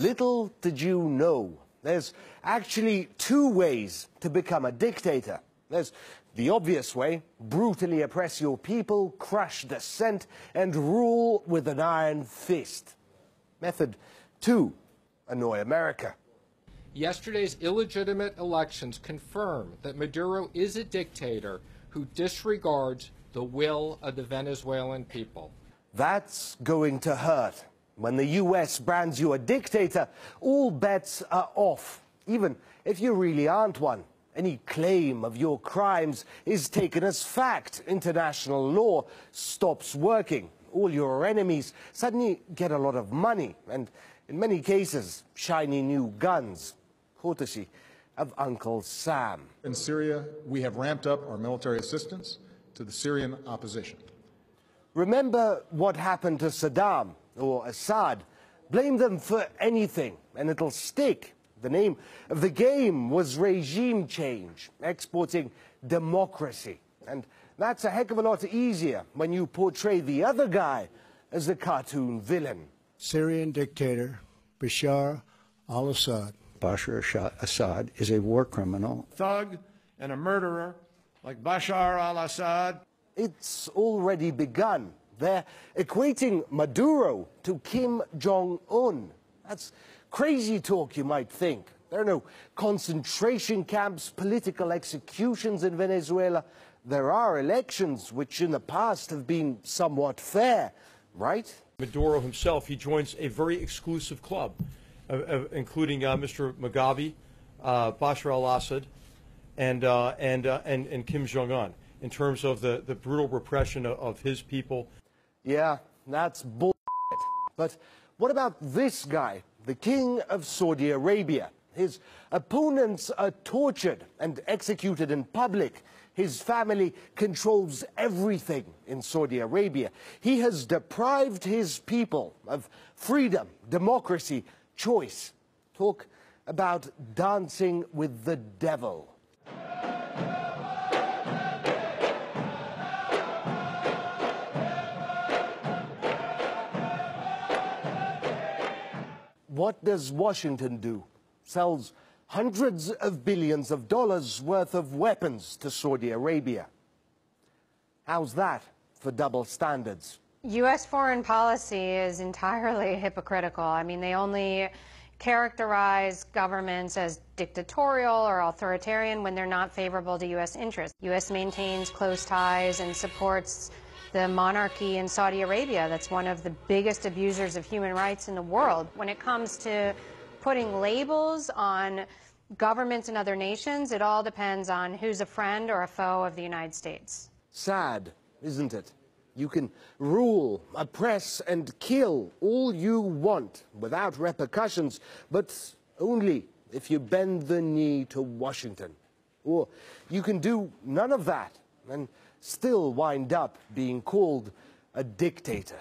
Little did you know, there's actually two ways to become a dictator. There's the obvious way: brutally oppress your people, crush dissent, and rule with an iron fist. Method two: annoy America. Yesterday's illegitimate elections confirm that Maduro is a dictator who disregards the will of the Venezuelan people. That's going to hurt. When the US brands you a dictator, all bets are off, even if you really aren't one. Any claim of your crimes is taken as fact. International law stops working. All your enemies suddenly get a lot of money and, in many cases, shiny new guns, courtesy of Uncle Sam. In Syria, we have ramped up our military assistance to the Syrian opposition. Remember what happened to Saddam or Assad? Blame them for anything and it'll stick. The name of the game was regime change, exporting democracy. And that's a heck of a lot easier when you portray the other guy as the cartoon villain. Syrian dictator Bashar al-Assad. Bashar Assad is a war criminal. Thug and a murderer like Bashar al-Assad. It's already begun. They're equating Maduro to Kim Jong-un. That's crazy talk, you might think. There are no concentration camps, political executions in Venezuela. There are elections which in the past have been somewhat fair, right? Maduro himself, he joins a very exclusive club, including Mr. Mugabe, Bashar al-Assad, and Kim Jong-un, in terms of the brutal repression of his people. Yeah, that's bullshit. But what about this guy, the king of Saudi Arabia? His opponents are tortured and executed in public. His family controls everything in Saudi Arabia. He has deprived his people of freedom, democracy, choice. Talk about dancing with the devil. What does Washington do? Sells hundreds of billions of dollars worth of weapons to Saudi Arabia. How's that for double standards? U.S. foreign policy is entirely hypocritical. I mean, they only characterize governments as dictatorial or authoritarian when they're not favorable to U.S. interests. U.S. maintains close ties and supports the monarchy in Saudi Arabia. That's one of the biggest abusers of human rights in the world. When it comes to putting labels on governments in other nations, it all depends on who's a friend or a foe of the United States. Sad, isn't it? You can rule, oppress, and kill all you want without repercussions, but only if you bend the knee to Washington. Or you can do none of that and still wind up being called a dictator.